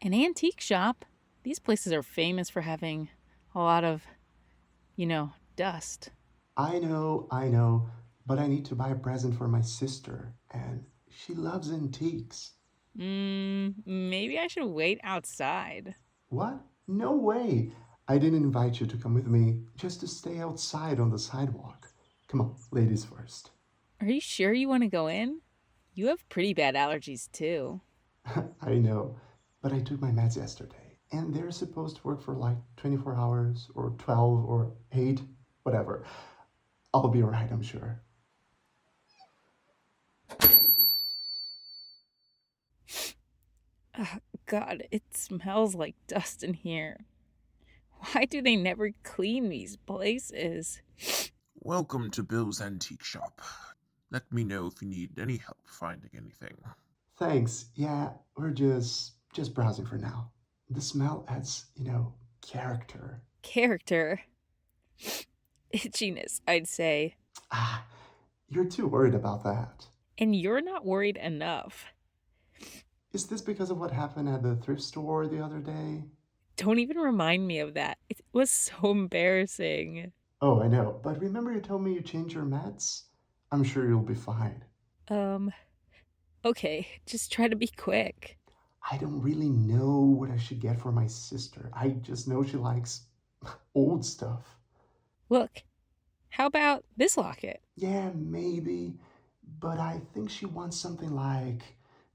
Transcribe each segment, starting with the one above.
An antique shop? These places are famous for having a lot of, dust. I know, but I need to buy a present for my sister, and she loves antiques. Maybe I should wait outside. What? No way! I didn't invite you to come with me just to stay outside on the sidewalk. Come on, ladies first. Are you sure you want to go in? You have pretty bad allergies, too. I know, but I took my meds yesterday, and they're supposed to work for like 24 hours or 12 or 8, whatever. I'll be alright, I'm sure. Ugh, God, it smells like dust in here. Why do they never clean these places? Welcome to Bill's Antique Shop. Let me know if you need any help finding anything. Thanks. Yeah, we're just browsing for now. The smell adds, character. Character. Itchiness, I'd say. Ah, you're too worried about that. And you're not worried enough. Is this because of what happened at the thrift store the other day? Don't even remind me of that. It was so embarrassing. Oh, I know, but remember you told me you changed your meds? I'm sure you'll be fine. Um, okay, just try to be quick. I don't really know what I should get for my sister. I just know she likes old stuff. Look, how about this locket? Yeah, maybe, but I think she wants something like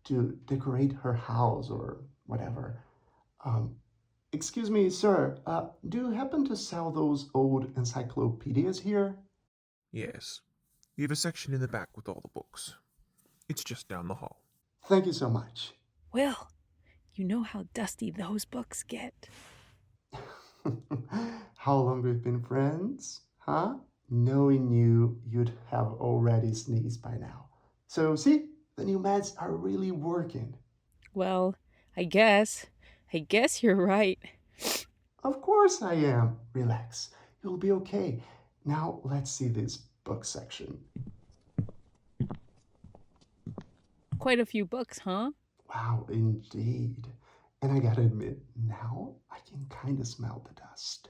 to decorate her house or whatever. Um, Excuse me, sir, do you happen to sell those old encyclopedias here? Yes, we have a section in the back with all the books. It's just down the hall. Thank you so much. Well, you know how dusty those books get. How long we've been friends? Huh? Knowing you, you'd have already sneezed by now. So, see, the new meds are really working. Well, I guess. I guess you're right. Of course I am. Relax. You'll be okay. Now, let's see this book section. Quite a few books, huh? Wow, indeed. And I gotta admit, now I can kind of smell the dust.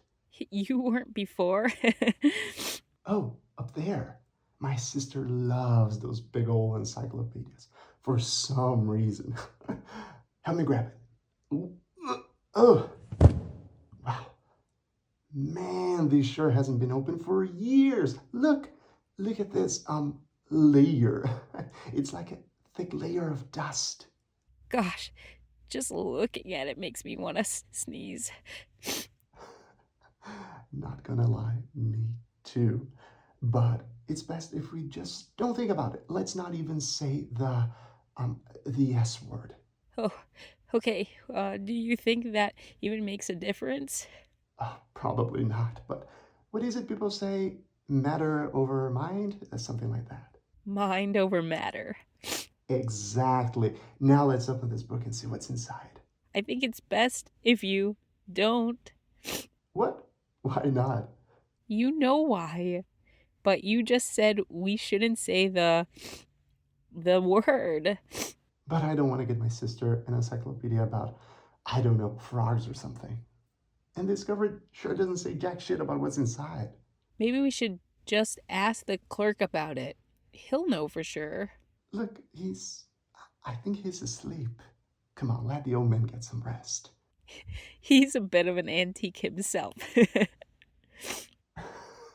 You weren't before. Oh, up there. My sister loves those big old encyclopedias for some reason. Help me grab it. Ooh, oh, wow. Man, this sure hasn't been open for years. Look at this layer. It's like a thick layer of dust. Gosh, just looking at it makes me want to sneeze. Not gonna lie, me too. But it's best if we just don't think about it. Let's not even say the S word. Oh, okay. Do you think that even makes a difference? Probably not. But what is it people say? Matter over mind? Something like that. Mind over matter. Exactly. Now let's open this book and see what's inside. I think it's best if you don't. What? Why not? You know why. But you just said we shouldn't say the word. But I don't want to get my sister an encyclopedia about, I don't know, frogs or something. And this cover sure doesn't say jack shit about what's inside. Maybe we should just ask the clerk about it. He'll know for sure. Look, I think he's asleep. Come on, let the old man get some rest. He's a bit of an antique himself.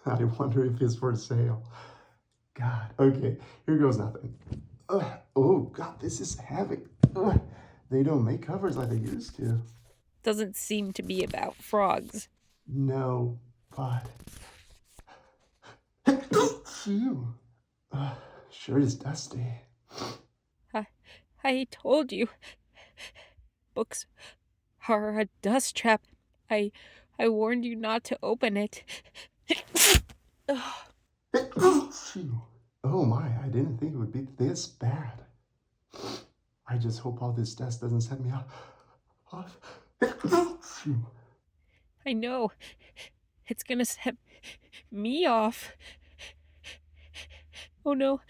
I wonder if he's for sale. God, okay, here goes nothing. Oh, God, this is heavy. Ugh, they don't make covers like they used to. Doesn't seem to be about frogs. No, but. Phew. Sure is dusty. I, I told you. Books are a dust trap. I warned you not to open it. Phew. Oh my, I didn't think it would be this bad. I just hope all this dust doesn't set me off. Phew. I know. It's gonna set me off. Oh no.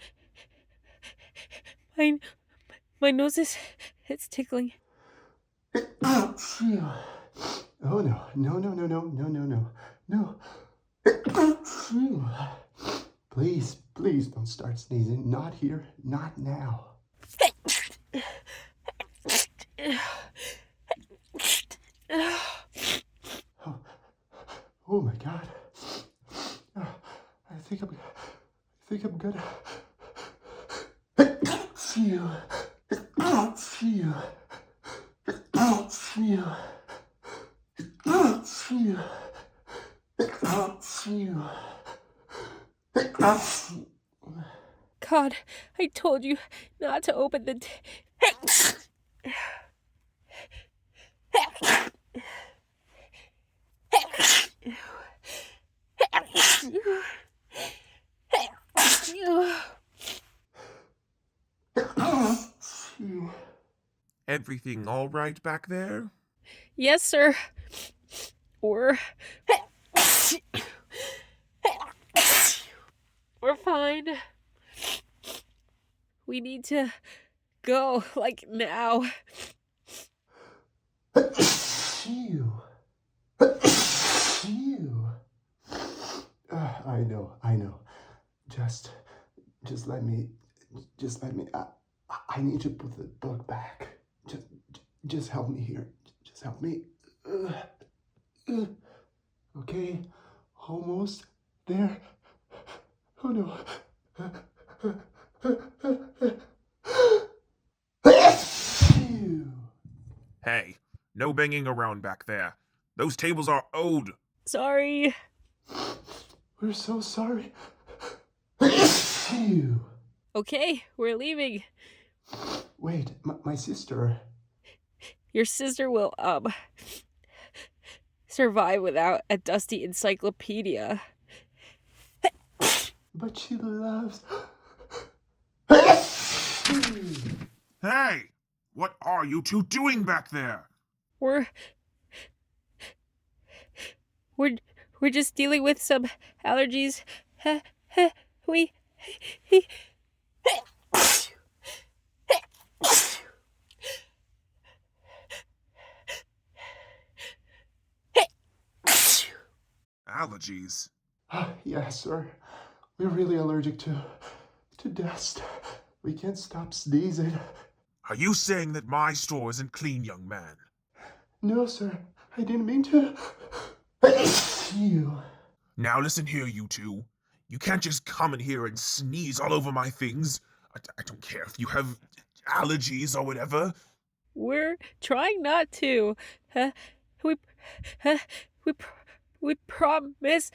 My nose is it's tickling. Oh no, no, no, no, no, no, no, no, no. Please, please don't start sneezing. Not here, not now. Oh, oh my God. I think I'm gonna. Phew. Phew. Phew. Phew. Phew. God, I told you not to open the. Phew. Everything all right back there? Yes, sir. We're. We're fine. We need to go, like now. Phew. Phew. I know. Just let me, I need to put the book back. Just help me here. Just help me. Okay, almost there. Oh no. Phew. Hey, no banging around back there. Those tables are old. Sorry. We're so sorry. Phew. Okay, we're leaving. Wait, my sister. Your sister will, survive without a dusty encyclopedia. But she loves. Hey! What are you two doing back there? We're just dealing with some allergies. We Allergies. Yes, sir. We're really allergic to dust. We can't stop sneezing. Are you saying that my store isn't clean, young man? No, sir. I didn't mean to. Phew. Now listen here, you two. You can't just come in here and sneeze all over my things. I don't care if you have allergies or whatever. we're trying not to. Uh, we uh, we pr- we promise.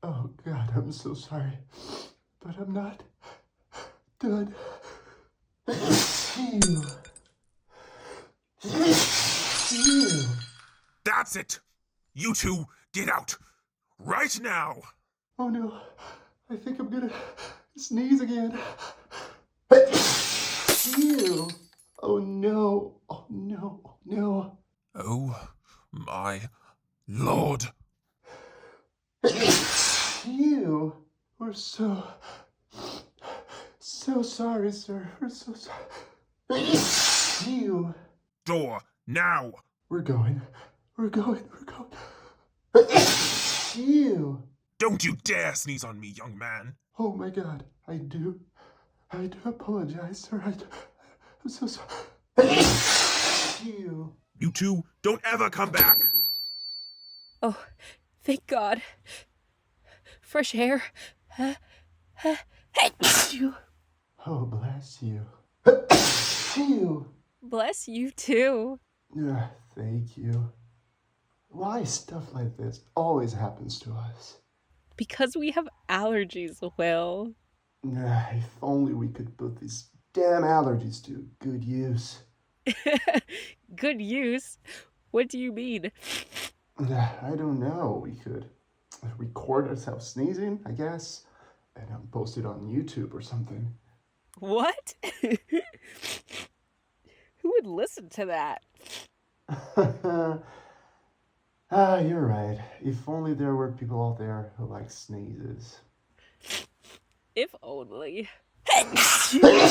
Oh, God, I'm so sorry. But I'm not done. Phew. Phew. That's it! You two, get out! Right now! Oh no, I think I'm gonna sneeze again. Phew. Oh no, oh no, oh no. Oh my lord. Phew. We're so sorry, sir. We're so sorry. Phew. Door, now! We're going. We're going. We're going. Phew. Don't you dare sneeze on me, young man! Oh my God. I do apologize, sir. I'm so sorry. Phew. You two, don't ever come back! Oh, thank God. Fresh air. Oh, bless you. Phew. Bless you too. Thank you. Why stuff like this always happens to us? Because we have allergies, Will. If only we could put these damn allergies to good use. Good use. What do you mean? I don't know. We could record ourselves sneezing, I guess, and post it on YouTube or something. What? Who would listen to that? You're right. If only there were people out there who like sneezes. If only. Achoo.